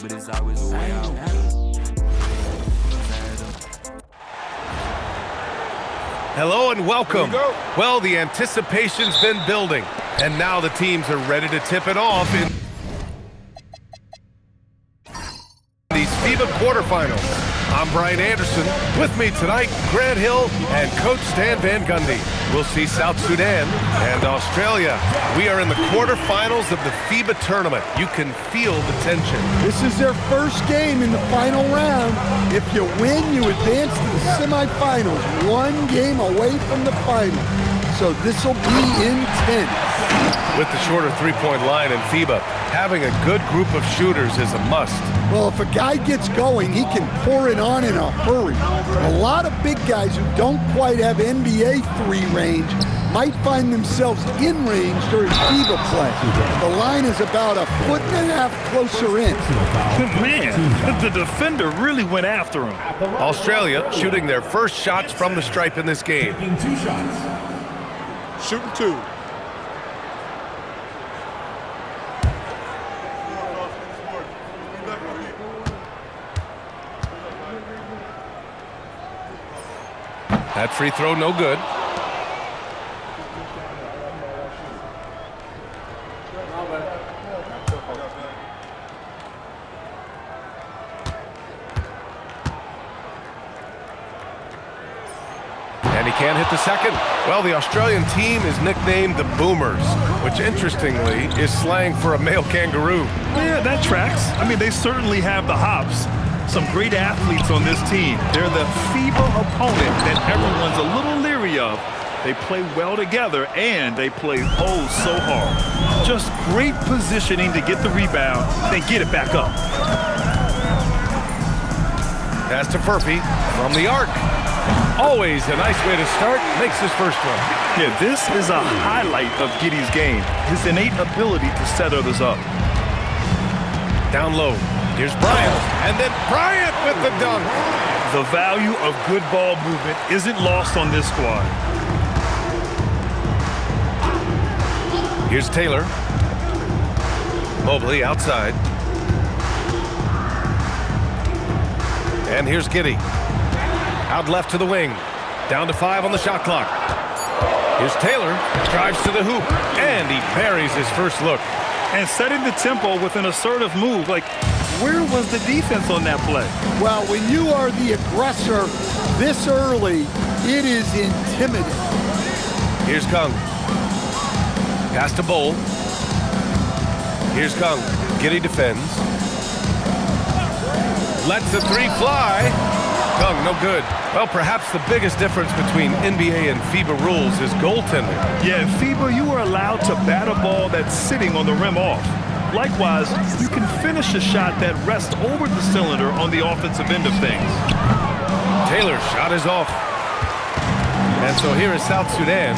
but it's always a way out. Hello and welcome. Well, the anticipation's been building, and now the teams are ready to tip it off in these FIBA quarterfinals. I'm Brian Anderson. With me tonight, Grant Hill and Coach Stan Van Gundy. We'll see South Sudan and Australia. We are in the quarterfinals of the FIBA tournament. You can feel the tension. This is their first game in the final round. If you win, you advance to the semifinals. One game away from the final. So this will be intense. With the shorter three-point line in FIBA, having a good group of shooters is a must. Well, if a guy gets going, he can pour it on in a hurry. A lot of big guys who don't quite have NBA three range might find themselves in range during FIBA play. The line is about 1.5 feet closer in. Man, the defender really went after him. Australia shooting their first shots from the stripe in this game. Shooting two. That free throw no good. And he can't hit the second. Well, the Australian team is nicknamed the Boomers, which interestingly is slang for a male kangaroo. Yeah, that tracks. I mean, they certainly have the hops. Some great athletes on this team. They're the FIBA opponent that everyone's a little leery of. They play well together, and they play oh so hard. Just great positioning to get the rebound, then get it back up. Pass to Furphy from the arc. Always a nice way to start. Makes his first one. Yeah, this is a highlight of Giddey's game. His innate ability to set others up. Down low. Here's Bryant, and then Bryant with the dunk. The value of good ball movement isn't lost on this squad. Here's Taylor. Mobley outside. And here's Giddey. Out left to the wing. Down to 5 on the shot clock. Here's Taylor. Drives to the hoop, and he buries his first look. And setting the tempo with an assertive move. Like, where was the defense on that play? Well, when you are the aggressor this early, it is intimidating. Here's Kung. Pass to Bowl. Here's Kung. Giddey defends. Lets the three fly. Kung, no good. Well, perhaps the biggest difference between NBA and FIBA rules is goaltending. Yeah, in FIBA, you are allowed to bat a ball that's sitting on the rim off. Likewise, you can finish a shot that rests over the cylinder on the offensive end of things. Taylor's shot is off. And so here is South Sudan.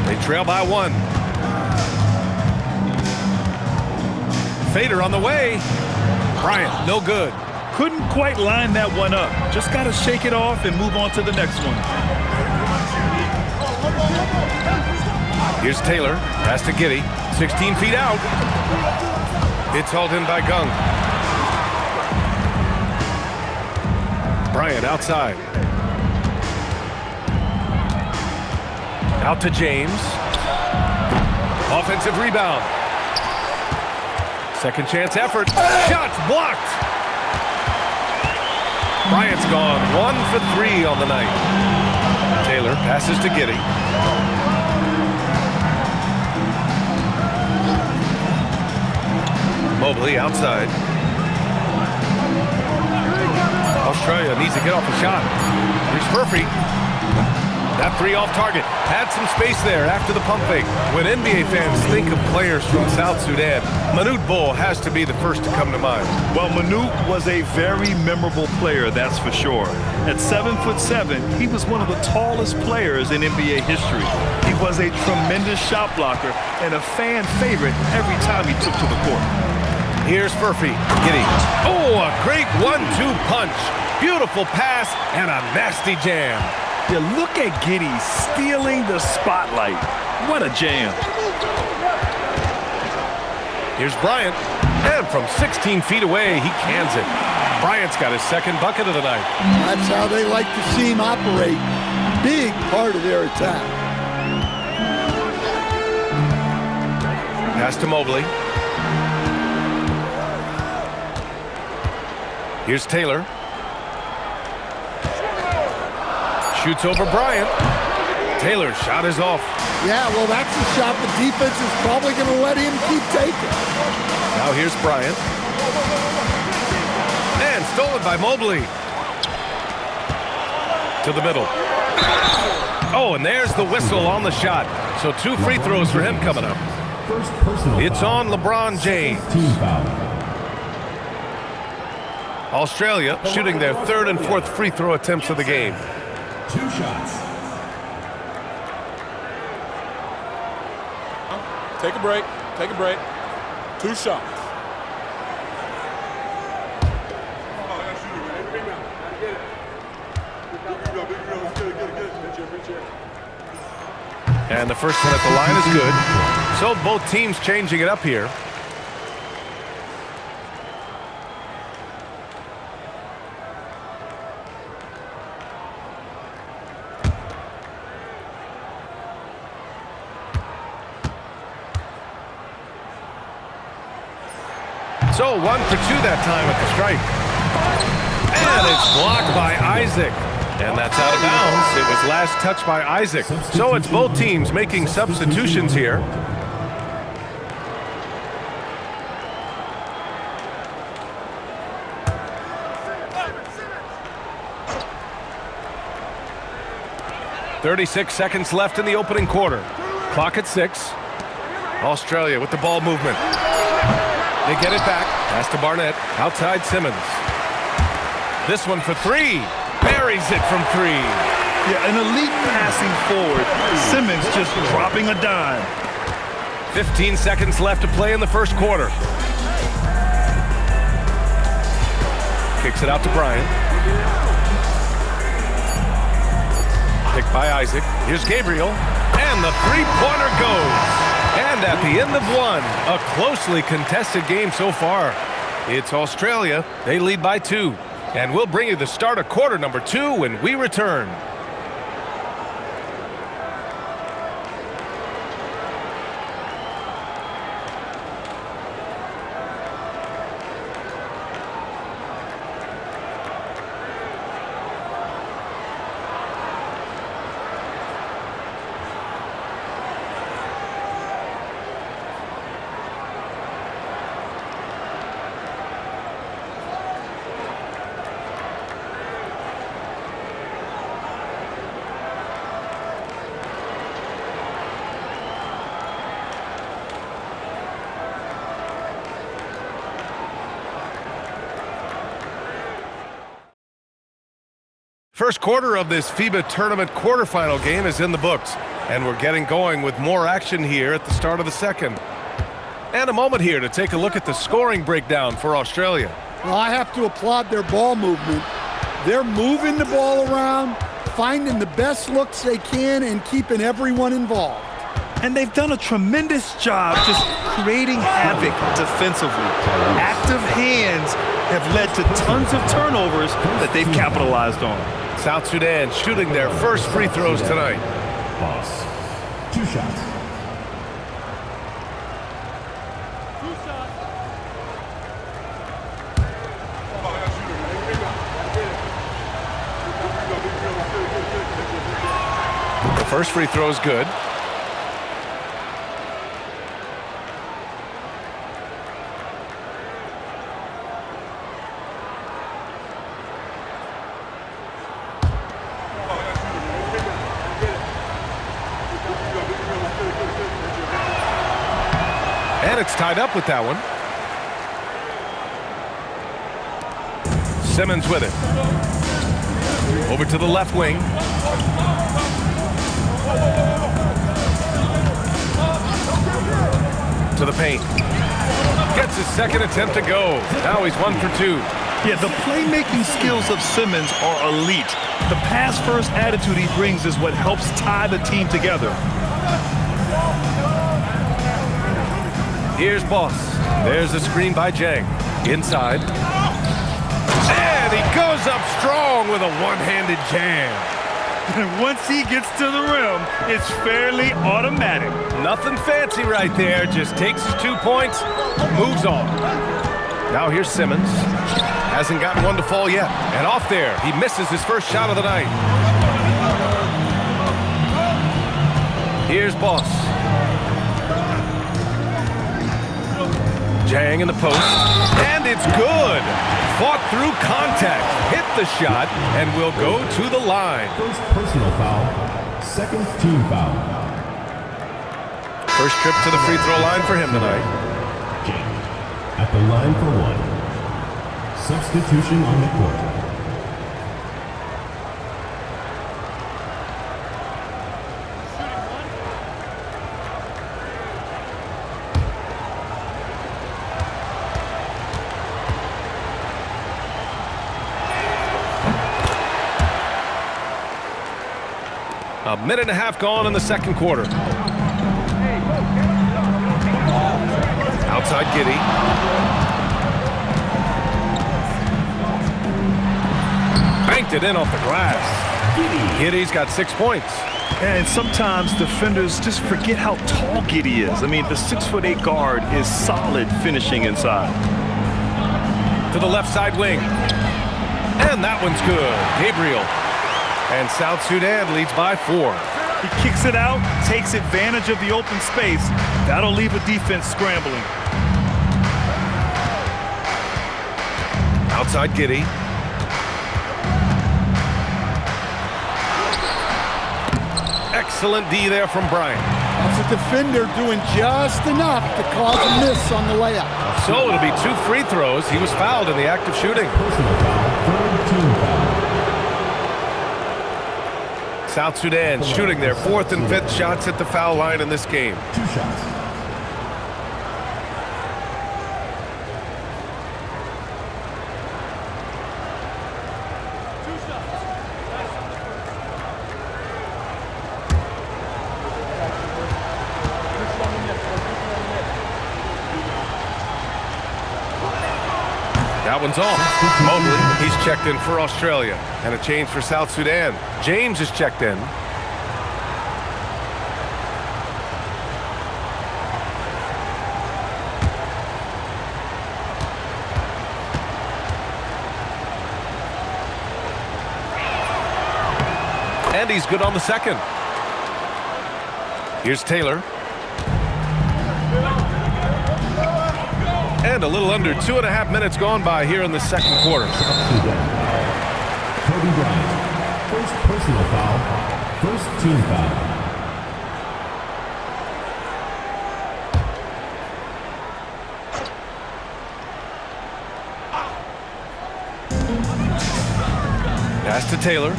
They trail by 1. Fader on the way. Bryant, no good. Couldn't quite line that one up. Just got to shake it off and move on to the next one. Here's Taylor. Pass to Giddey. 16 feet out. It's hauled in by Gung. Bryant outside. Out to James. Offensive rebound. Second chance effort. Shots blocked. Bryant's gone 1 for 3 on the night. Taylor passes to Giddey. Mobley outside. Australia needs to get off a shot. Here's Furphy. That three off target. Had some space there after the pump fake. When NBA fans think of players from South Sudan, Manute Bol has to be the first to come to mind. Well, Manute was a very memorable player, that's for sure. At 7'7", he was one of the tallest players in NBA history. He was a tremendous shot blocker and a fan favorite every time he took to the court. Here's Furphy. Giddey. Oh, a great 1-2 punch. Beautiful pass and a nasty jam. Yeah, look at Giddey stealing the spotlight. What a jam. Here's Bryant. And from 16 feet away, he cans it. Bryant's got his second bucket of the night. That's how they like to see him operate. Big part of their attack. Pass to Mobley. Here's Taylor. Shoots over Bryant. Taylor's shot is off. Yeah, well, that's the shot the defense is probably going to let him keep taking. Now here's Bryant. And stolen by Mobley. To the middle. Oh, and there's the whistle on the shot. So 2 free throws for him coming up. It's on LeBron James. Australia shooting their 3rd and 4th free throw attempts of the game. 2 shots. Take a break. Take a break. 2 shots. And the first one at the line is good. So both teams changing it up here. So 1 for 2 that time at the stripe. And it's blocked by Isaac. And that's out of bounds. It was last touched by Isaac. So it's both teams making substitutions here. "36 seconds left in the opening quarter. Clock at 6. Australia with the ball movement. They get it back. Pass to Barnett. Outside Simmons. This one for 3. Buries it from 3. Yeah, an elite passing forward. Simmons just dropping a dime. 15 seconds left to play in the first quarter. Kicks it out to Bryant. Picked by Isaac. Here's Gabriel. And the three-pointer goes. And at the end of 1, a closely contested game so far. It's Australia. They lead by 2. And we'll bring you the start of quarter number 2 when we return. First quarter of this FIBA tournament quarterfinal game is in the books, and we're getting going with more action here at the start of the second. And a moment here to take a look at the scoring breakdown for Australia. Well, I have to applaud their ball movement. They're moving the ball around, finding the best looks they can, and keeping everyone involved. And they've done a tremendous job just creating havoc defensively. Active hands have led to tons of turnovers that they've capitalized on. South Sudan shooting their first free throws tonight. Boss. 2 shots. The first free throw is good. And it's tied up with that one. Simmons with it. Over to the left wing. To the paint. Gets his second attempt to go. Now he's 1 for 2. Yeah, the playmaking skills of Simmons are elite. The pass-first attitude he brings is what helps tie the team together. Here's Boss. There's a screen by Jang. Inside. And he goes up strong with a one-handed jam. And once he gets to the rim, it's fairly automatic. Nothing fancy right there. Just takes his 2 points, moves on. Now here's Simmons. Hasn't gotten one to fall yet. And off there, he misses his first shot of the night. Here's Boss. Jang in the post. And it's good. Fought through contact. Hit the shot and will go to the line. First personal foul. Second team foul. First trip to the free throw line for him tonight. Jang at the line for one. Substitution on the court. A minute and a half gone in the second quarter. Outside Giddey. Banked it in off the glass. Giddey's got 6 points. And sometimes defenders just forget how tall Giddey is. I mean, the 6'8" guard is solid finishing inside. To the left side wing. And that one's good. Gabriel. And South Sudan leads by 4. He kicks it out, takes advantage of the open space. That'll leave a defense scrambling. Outside Giddey. Excellent D there from Bryant. That's a defender doing just enough to cause a miss on the layup. So it'll be 2 free throws. He was fouled in the act of shooting. Personal foul. Third team foul. South Sudan shooting their 4th and 5th shots at the foul line in this game. 2 shots. That one's off. Mobley, he's checked in for Australia. And a change for South Sudan. James is checked in. And he's good on the second. Here's Taylor. And a little under 2.5 minutes gone by here in the second quarter. Kobe Bryant. First personal foul. First team foul. Pass to Taylor.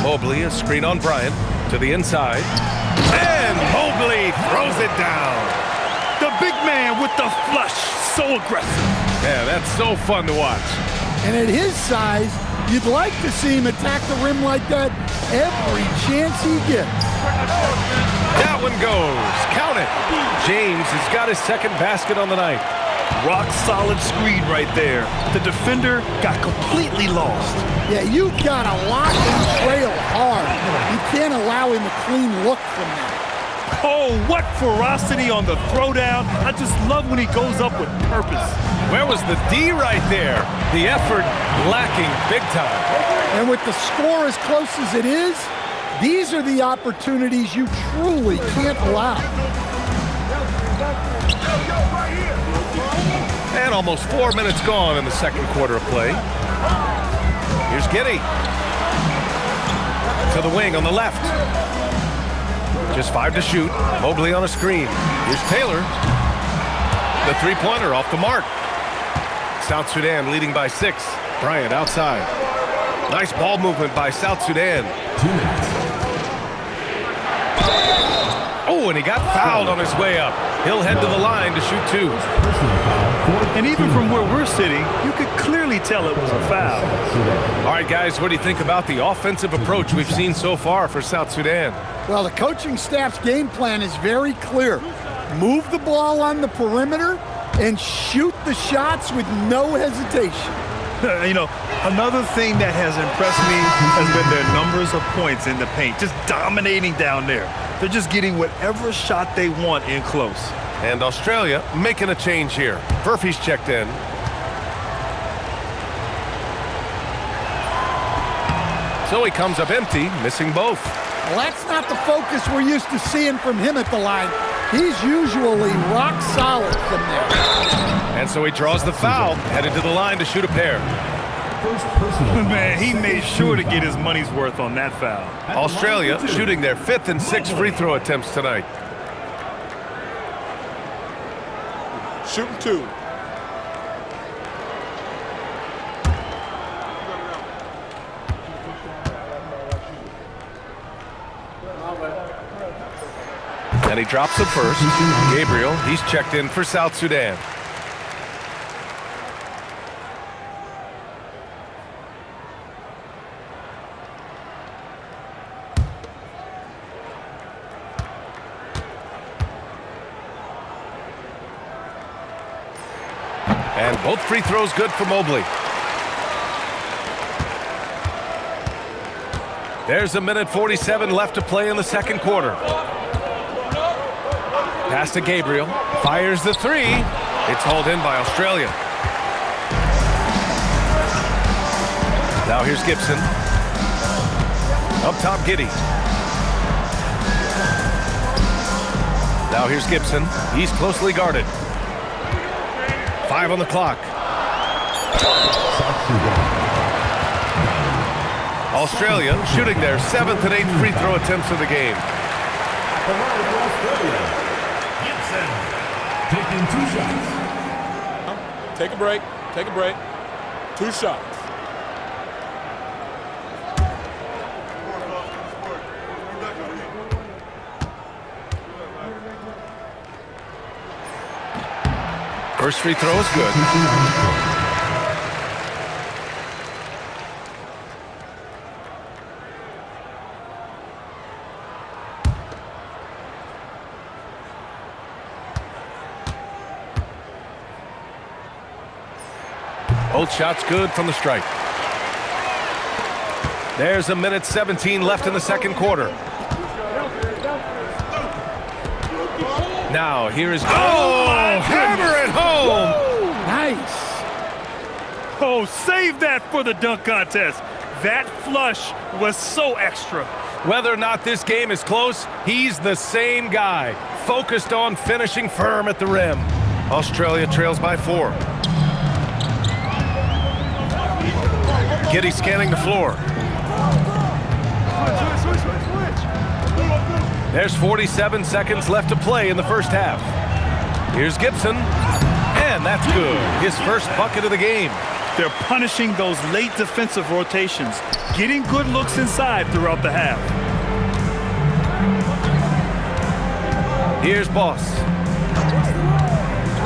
Mobley, a screen on Bryant. To the inside. And Mobley throws it down. The big man with the flush, so aggressive. Yeah, that's so fun to watch. And at his size, you'd like to see him attack the rim like that every chance he gets. That one goes. Count it. James has got his second basket on the night. Rock solid screen right there. The defender got completely lost. Yeah, you've got to lock and trail hard. You can't allow him a clean look from that. Oh, what ferocity on the throwdown. I just love when he goes up with purpose. Where was the D right there? The effort lacking big time. And with the score as close as it is, these are the opportunities you truly can't allow. And almost 4 minutes gone in the second quarter of play. Here's Giddey. To the wing on the left. Just 5 to shoot. Mobley on a screen. Here's Taylor. The three-pointer off the mark. South Sudan leading by 6. Bryant outside. Nice ball movement by South Sudan. 2 minutes. Oh, and he got fouled on his way up. He'll head to the line to shoot 2. Personal foul. And even from where we're sitting, you could clearly tell it was a foul. All right, guys, what do you think about the offensive approach we've seen so far for South Sudan? Well, the coaching staff's game plan is very clear. move the ball on the perimeter, and shoot the shots with no hesitation. You know, another thing that has impressed me has been their numbers of points in the paint, just dominating down there. They're just getting whatever shot they want in close. And Australia making a change here. Murphy's checked in. So he comes up empty, missing both. Well, that's not the focus we're used to seeing from him at the line. He's usually rock solid from there. And so he draws the foul, headed to the line to shoot a pair. First personal foul. Man, he made sure to get his money's worth on that foul. Australia shooting their 5th and 6th free throw attempts tonight. Shooting 2. And he drops the first. Gabriel, he's checked in for South Sudan. And both free throws good for Mobley. There's 1:47 left to play in the second quarter. Pass to Gabriel. Fires the three. It's hauled in by Australia. Now here's Gibson. Up top, Giddey. Now here's Gibson. He's closely guarded. 5 on the clock. Australia shooting their 7th and 8th free throw attempts of the game. Gibson taking 2 shots. Take a break. Take a break. 2 shots. First free throw is good. Both shots good from the stripe. There's 1:17 left in the second quarter. Now here is hammer it home. Woo, nice. Oh, save that for the dunk contest. That flush was so extra. Whether or not this game is close, he's the same guy, focused on finishing firm at the rim. Australia trails by 4. Giddey scanning the floor. There's 47 seconds left to play in the first half. Here's Gibson, and that's good. His first bucket of the game. They're punishing those late defensive rotations, getting good looks inside throughout the half. Here's Boss.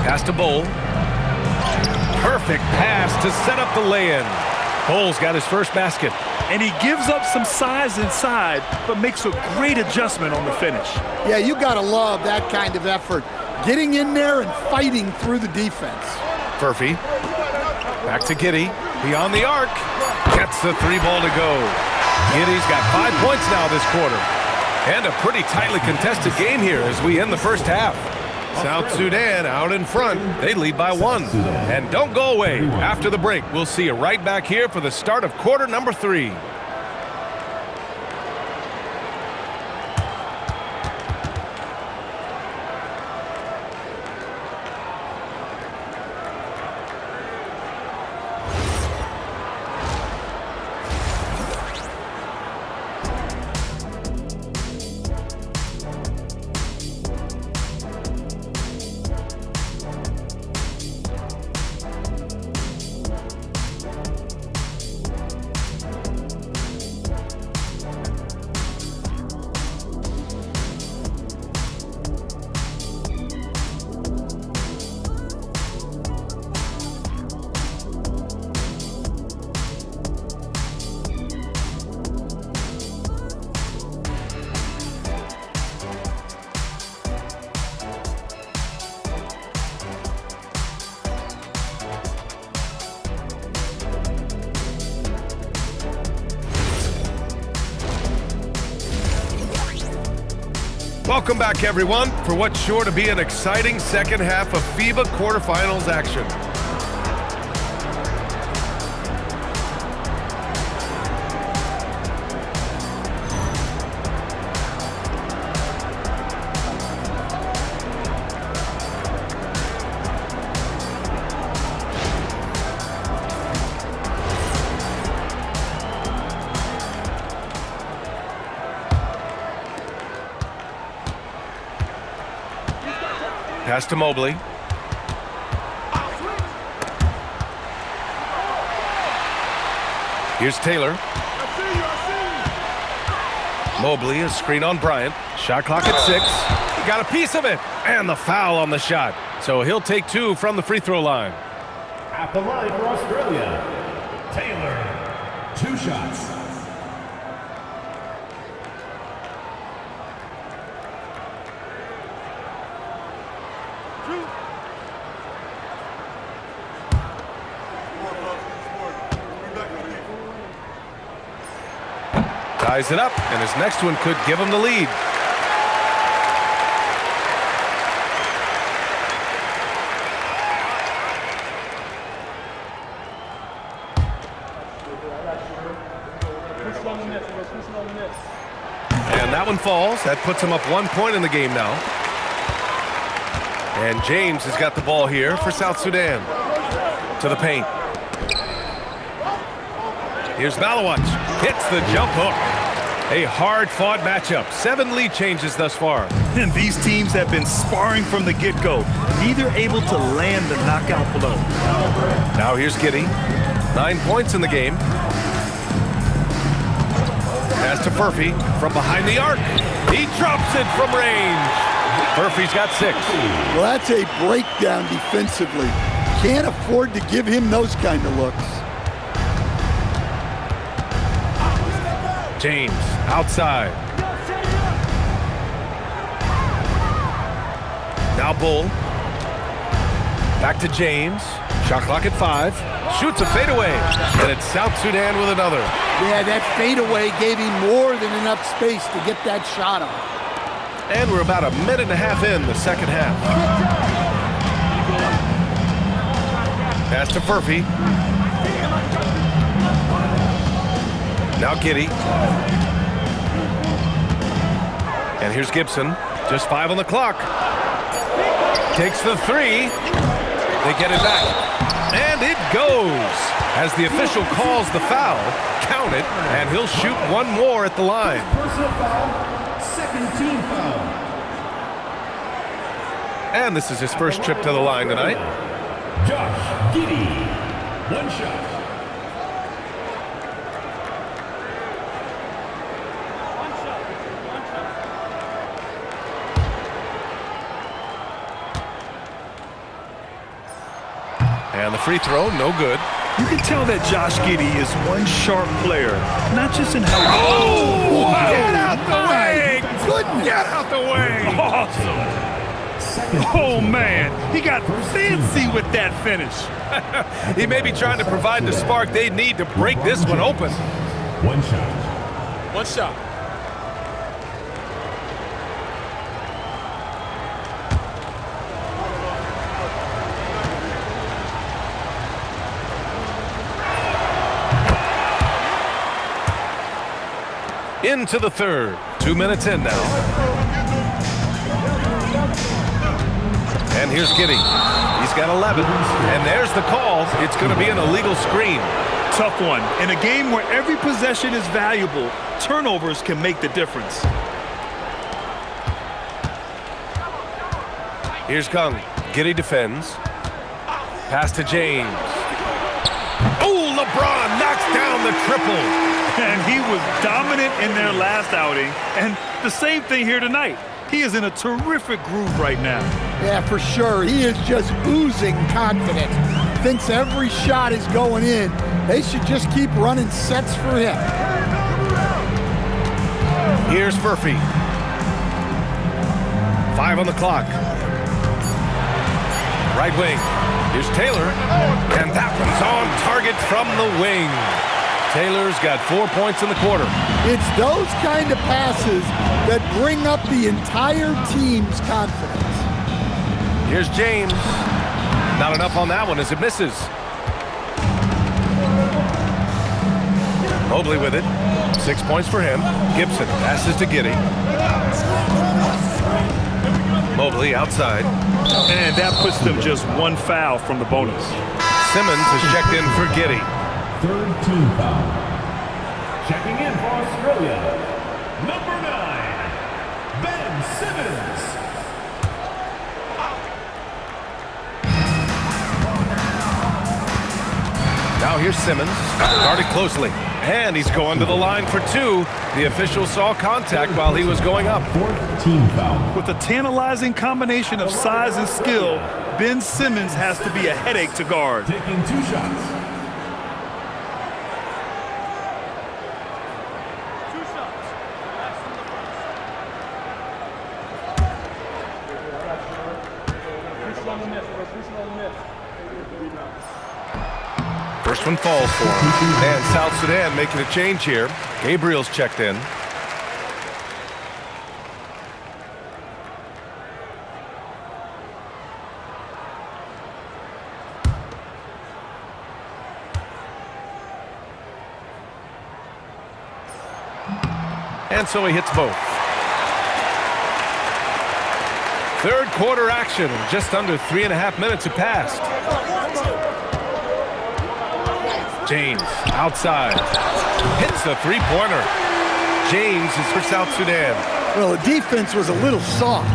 Pass to Bowl. Perfect pass to set up the lay-in. Bowles got his first basket. And he gives up some size inside, but makes a great adjustment on the finish. Yeah, you got to love that kind of effort. Getting in there and fighting through the defense. Murphy. Back to Giddey. Beyond the arc. Gets the 3 ball to go. Giddey's got 5 points now this quarter. And a pretty tightly contested game here as we end the first half. South Sudan out in front. They lead by 1. And don't go away. After the break, we'll see you right back here for the start of quarter number 3. Welcome back, everyone, for what's sure to be an exciting second half of FIBA quarterfinals action. Pass to Mobley. Here's Taylor. Mobley, a screen on Bryant. Shot clock at 6. He got a piece of it. And the foul on the shot. So he'll take 2 from the free throw line. At the line for Australia, Taylor. 2 shots. Ties it up, and his next one could give him the lead. And that one falls. That puts him up 1 point in the game now. And James has got the ball here for South Sudan. To the paint. Here's Malawatch. Hits the jump hook. A hard-fought matchup. 7 lead changes thus far. And these teams have been sparring from the get-go. Neither able to land the knockout blow. Now here's Giddey. 9 points in the game. Pass to Furphy from behind the arc. He drops it from range. Furphy's got 6. Well, that's a breakdown defensively. Can't afford to give him those kind of looks. James outside. Now Bull. Back to James. Shot clock at 5. Shoots a fadeaway. And it's South Sudan with another. Yeah, that fadeaway gave him more than enough space to get that shot off. And we're about a minute and a half in the second half. Pass to Furphy. Now Giddey. And here's Gibson. Just 5 on the clock. Takes the 3. They get it back. And it goes. As the official calls the foul, count it, and he'll shoot 1 more at the line. Personal foul, second team foul. And this is his first trip to the line tonight. Josh Giddey. 1 shot. And the free throw, no good. You can tell that Josh Giddey is one sharp player, not just in how... Oh! Wow. Get out the way! Goodness. Get out the way! Awesome! Oh, man. He got fancy with that finish. He may be trying to provide the spark they need to break this one open. 1 shot. 1 shot. Into the third. 2 minutes in now. And here's Giddey. He's got 11. And there's the call. It's going to be an illegal screen. Tough one. In a game where every possession is valuable, turnovers can make the difference. Here's Kung. Giddey defends. Pass to James. Oh, LeBron knocks down the triple. And he was dominant in their last outing. And the same thing here tonight. He is in a terrific groove right now. Yeah, for sure. He is just oozing confidence. Thinks every shot is going in. They should just keep running sets for him. Here's Furphy. 5 on the clock. Right wing. Here's Taylor. And that one's on target from the wing. Taylor's got 4 points in the quarter. It's those kind of passes that bring up the entire team's confidence. Here's James. Not enough on that one as it misses. Mobley with it. 6 points for him. Gibson passes to Giddey. Mobley outside. And that puts them just one foul from the bonus. Simmons is checked in for Giddey. Third team foul. Checking in for Australia, number 9, Ben Simmons. Now here's Simmons, guarded closely. And he's going to the line for 2. The official saw contact while he was going up. Fourth team foul. With a tantalizing combination of size and skill, Ben Simmons has to be a headache to guard. Taking 2 shots. First one falls for him. And South Sudan making a change here. Gabriel's checked in. And so he hits both. Third quarter action. Just under 3.5 minutes have passed. James outside. Hits the three-pointer. James is for South Sudan. Well, the defense was a little soft.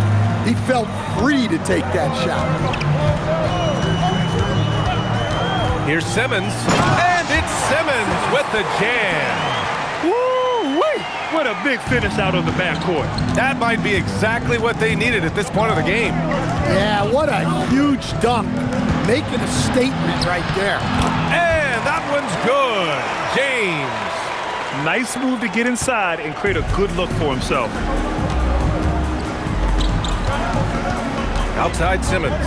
He felt free to take that shot. Here's Simmons. And it's Simmons with the jam. Woo-wee! What a big finish out of the backcourt. That might be exactly what they needed at this point of the game. Yeah, what a huge dunk. Making a statement right there. And that one's good. James. Nice move to get inside and create a good look for himself. Outside Simmons.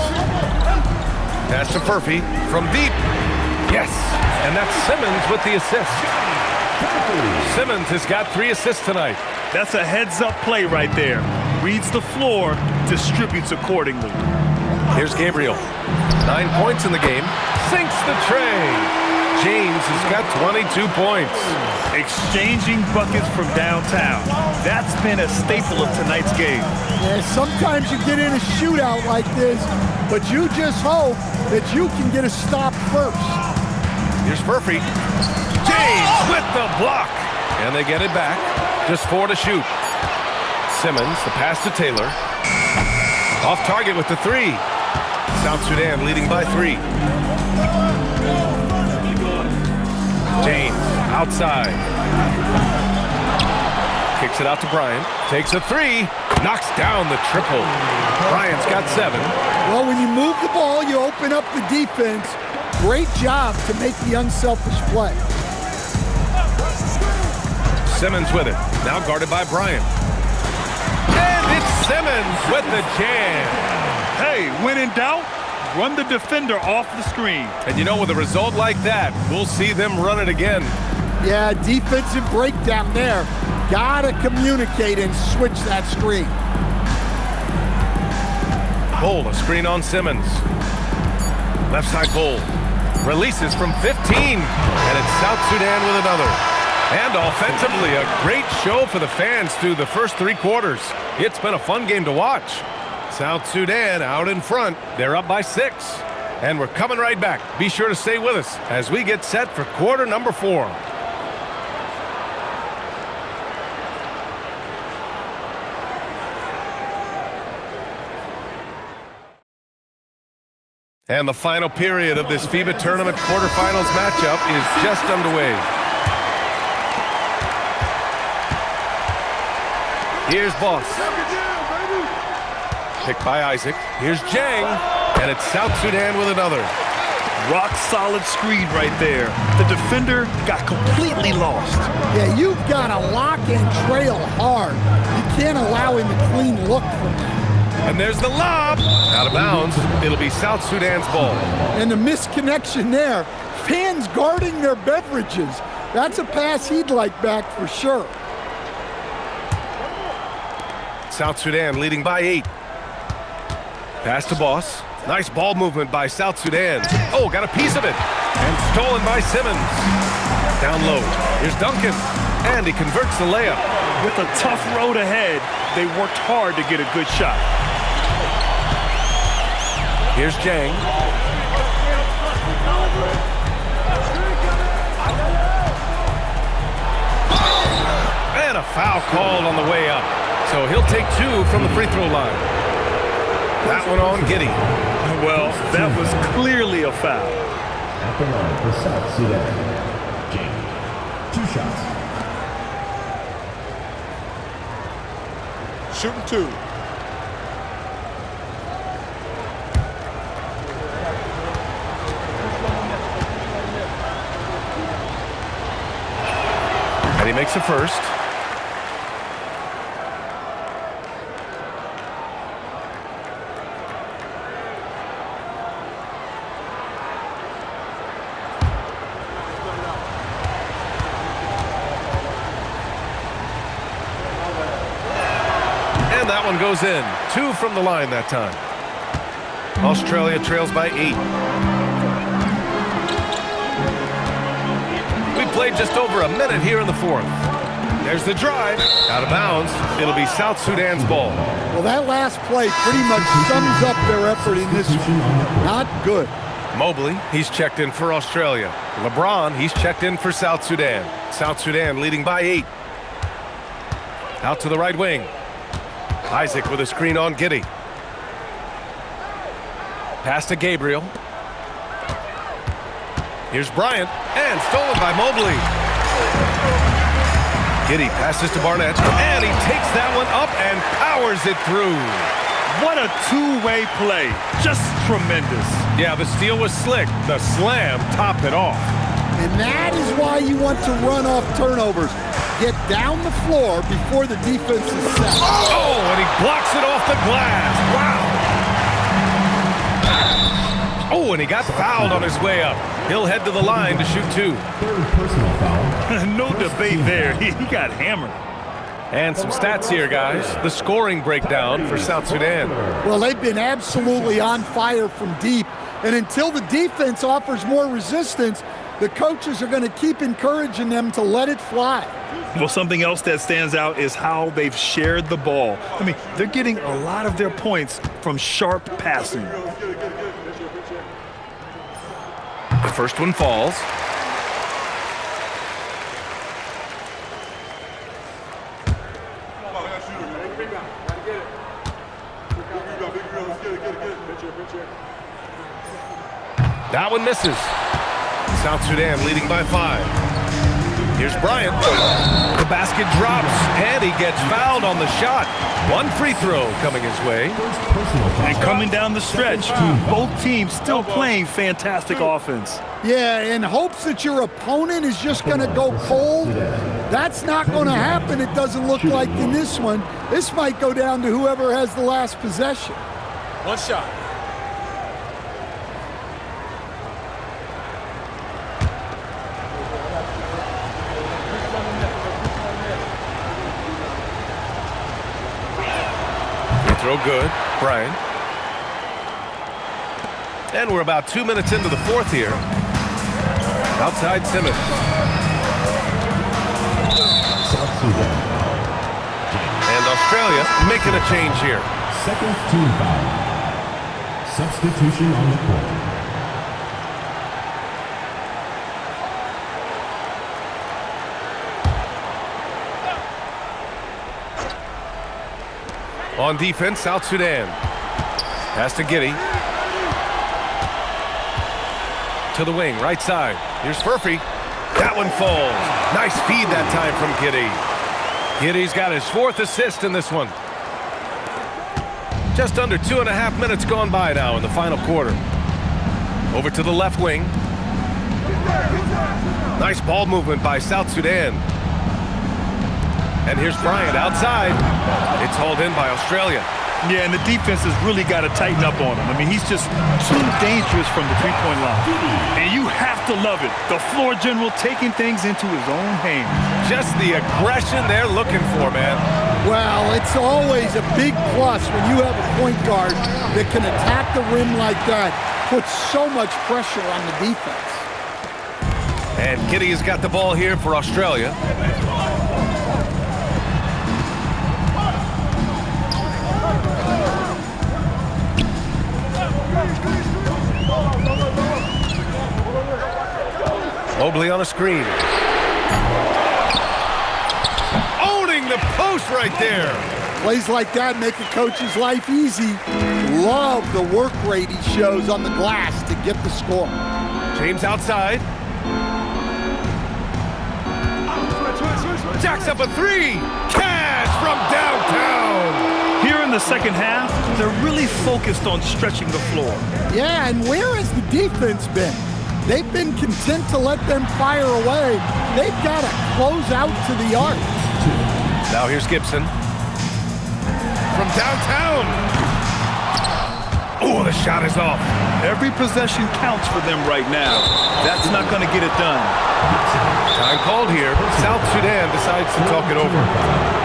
Pass to Furphy from deep. Yes. And that's Simmons with the assist. Simmons has got 3 assists tonight. That's a heads-up play right there. Reads the floor, distributes accordingly. Here's Gabriel. 9 points in the game. Sinks the tray. James has got 22 points. Exchanging buckets from downtown. That's been a staple of tonight's game. Yeah, sometimes you get in a shootout like this, but you just hope that you can get a stop first. Here's Furphy. James with the block. And they get it back. Just 4 to shoot. Simmons, the pass to Taylor. Off target with the 3. South Sudan leading by 3. James outside. Kicks it out to Bryant. Takes a 3. Knocks down the triple. Bryant's got 7. Well, when you move the ball, you open up the defense. Great job to make the unselfish play. Simmons with it. Now guarded by Bryant. And it's Simmons with the jam. Hey, when in doubt, run the defender off the screen. And you know, with a result like that, we'll see them run it again. Yeah, defensive breakdown there. Gotta communicate and switch that screen. Bull, a screen on Simmons. Left side Bull. Releases from 15. And it's South Sudan with another. And offensively, a great show for the fans through the first 3 quarters. It's been a fun game to watch. South Sudan out in front. They're up by 6. And we're coming right back. Be sure to stay with us as we get set for quarter number 4. And the final period of this FIBA tournament quarterfinals matchup is just underway. Here's Boss. Picked by Isaac. Here's Jang. And it's South Sudan with another. Rock solid screen right there. The defender got completely lost. Yeah, you've got to lock and trail hard. You can't allow him a clean look from that. And there's the lob. Out of bounds. It'll be South Sudan's ball. And the misconnection there. Fans guarding their beverages. That's a pass he'd like back for sure. South Sudan leading by 8. Pass to Boss. Nice ball movement by South Sudan. Oh, got a piece of it. And stolen by Simmons. Down low. Here's Duncan. And he converts the layup. With a tough road ahead, they worked hard to get a good shot. Here's Jang. And a foul called on the way up. So he'll take 2 from the free throw line. That one on Giddey. Well, that was clearly a foul. At the line for South Sudan. Jang. 2 shots. Shooting 2. And he makes the first. And that one goes in. 2 from the line that time. Australia trails by 8. We played just over a minute here in the 4th. There's the drive. Out of bounds. It'll be South Sudan's ball. Well, that last play pretty much sums up their effort in this one. Not good. Mobley, he's checked in for Australia. LeBron, he's checked in for South Sudan. South Sudan leading by 8. Out to the right wing. Isaac with a screen on Giddey. Pass to Gabriel. Here's Bryant, and stolen by Mobley. Giddey passes to Barnett, and he takes that one up and powers it through. What a two-way play. Just tremendous. Yeah, the steal was slick. The slam topped it off. And that is why you want to run off turnovers. Get down the floor before the defense is set. Oh, and he blocks it off the glass. Wow. Oh, and he got fouled on his way up. He'll head to the line to shoot 2. Third personal foul. No debate there. He got hammered. And some stats here, guys. The scoring breakdown for South Sudan. Well, they've been absolutely on fire from deep. And until the defense offers more resistance, the coaches are going to keep encouraging them to let it fly. Well, something else that stands out is how they've shared the ball. I mean, they're getting a lot of their points from sharp passing. The first one falls. That one misses. South Sudan leading by 5. Here's Bryant. The basket drops, and he gets fouled on the shot. 1 free throw coming his way. And coming down the stretch, both teams still playing fantastic offense. Yeah, in hopes that your opponent is just going to go cold. That's not going to happen, it doesn't look like in this one. This might go down to whoever has the last possession. 1 shot. Throw good. Brian. And we're about 2 minutes into the 4th here. Outside Simmons. South Sudan. And Australia making a change here. Second team foul. Substitution on the court. On defense, South Sudan. Pass to Giddey. To the wing, right side. Here's Furphy. That one falls. Nice feed that time from Giddey. Giddey's got his 4th assist in this one. Just under 2.5 minutes gone by now in the final quarter. Over to the left wing. Nice ball movement by South Sudan. And here's Bryant outside. It's hauled in by Australia. Yeah, and the defense has really got to tighten up on him. I mean, he's just too dangerous from the three-point line. And you have to love it. The floor general taking things into his own hands. Just the aggression they're looking for, man. Well, it's always a big plus when you have a point guard that can attack the rim like that, puts so much pressure on the defense. And Giddey has got the ball here for Australia. Mobley on a screen. Owning the post right there. Plays like that make a coach's life easy. Love the work rate he shows on the glass to get the score. James outside. Jacks up a three. Cash from downtown. Here in the second half, they're really focused on stretching the floor. Yeah, and where has the defense been? They've been content to let them fire away. They've got to close out to the arc. Now here's Gibson. From downtown. Oh, the shot is off. Every possession counts for them right now. That's not going to get it done. Time called here. South Sudan decides to talk it over.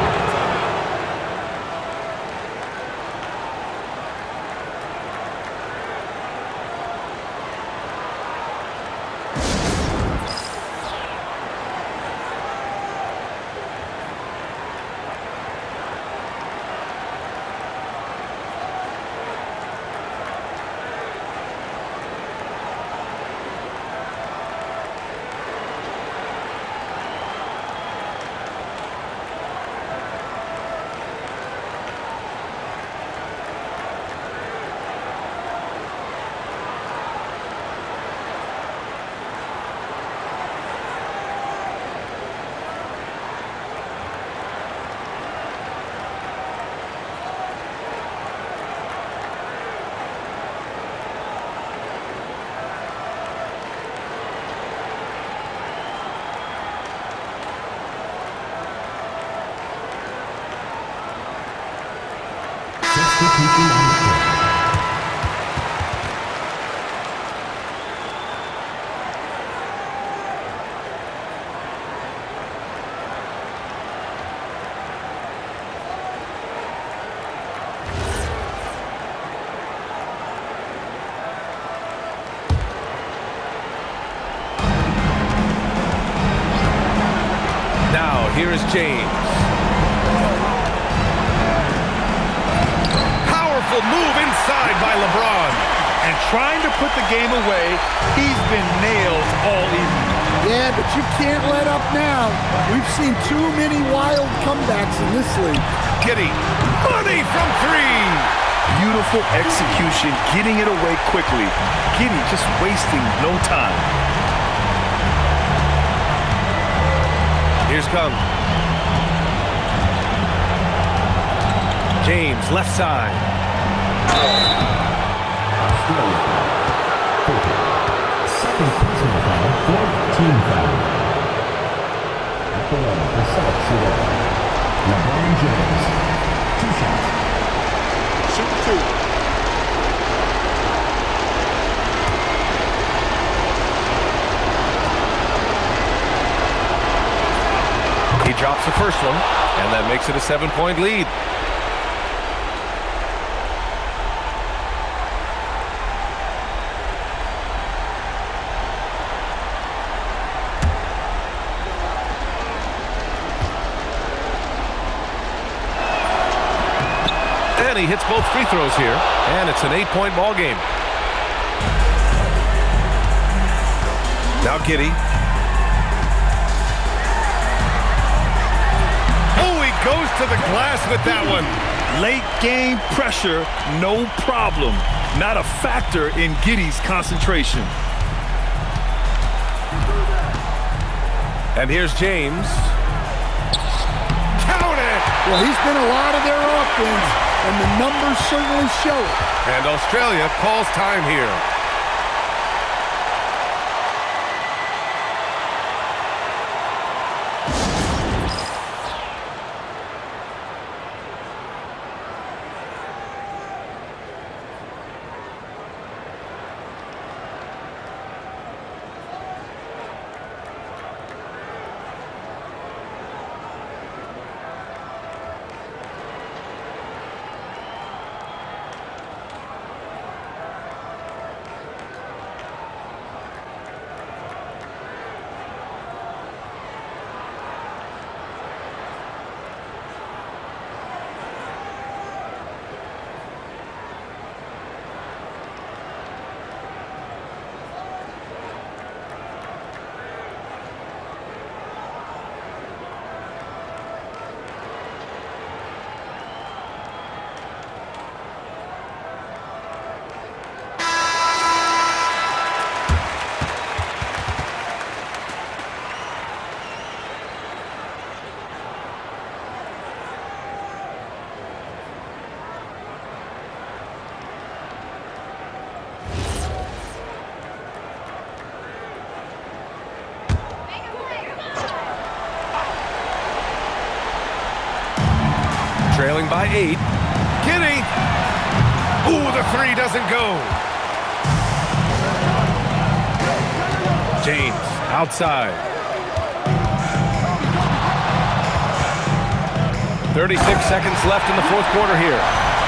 Here is James. Powerful move inside by LeBron. And trying to put the game away, he's been nailed all evening. Yeah, but you can't let up now. We've seen too many wild comebacks in this league. Giddey, money from three. Beautiful execution, getting it away quickly. Giddey just wasting no time. Here's Kung. James, left side. Australia. 40. Second personal foul, fourth team foul. At the line for South Sudan. LeBron James. 2 shots. Shoot two. He drops the first one, and that makes it a 7-point lead. And he hits both free throws here, and it's an 8-point ball game. Now Giddey. Goes to the glass with that one. Late game pressure, no problem. Not a factor in Giddey's concentration. And here's James. Count it! Well, he's been a lot of their offense, and the numbers certainly show it. And Australia calls time here. leading by 8. Giddy. Ooh, the three doesn't go. James outside. 36 seconds left in the fourth quarter here.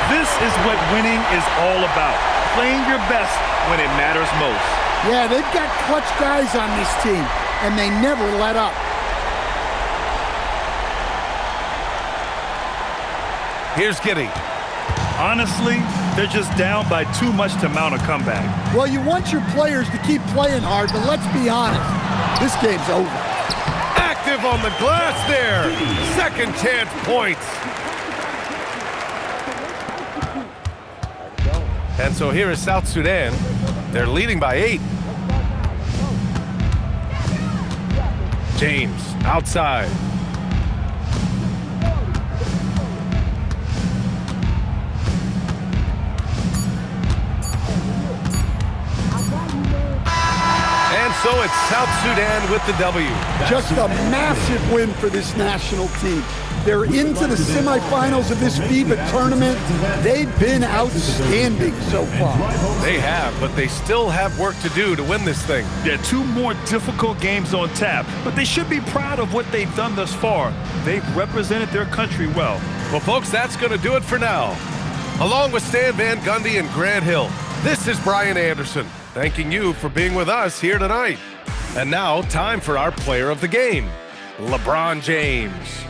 This is what winning is all about. Playing your best when it matters most. Yeah, they've got clutch guys on this team, and they never let up. Here's Giddy. Honestly, they're just down by too much to mount a comeback. Well, you want your players to keep playing hard, but let's be honest, this game's over. Active on the glass there. Second chance points. And so here is South Sudan. They're leading by 8. James outside. And so it's South Sudan with the W. Just a massive win for this national team. They're into the semifinals of this FIBA tournament. They've been outstanding so far. They have, but they still have work to do to win this thing. Yeah, 2 more difficult games on tap, but they should be proud of what they've done thus far. They've represented their country well. Well, folks, that's going to do it for now. Along with Stan Van Gundy and Grant Hill, this is Brian Anderson, thanking you for being with us here tonight. And now, time for our player of the game, LeBron James.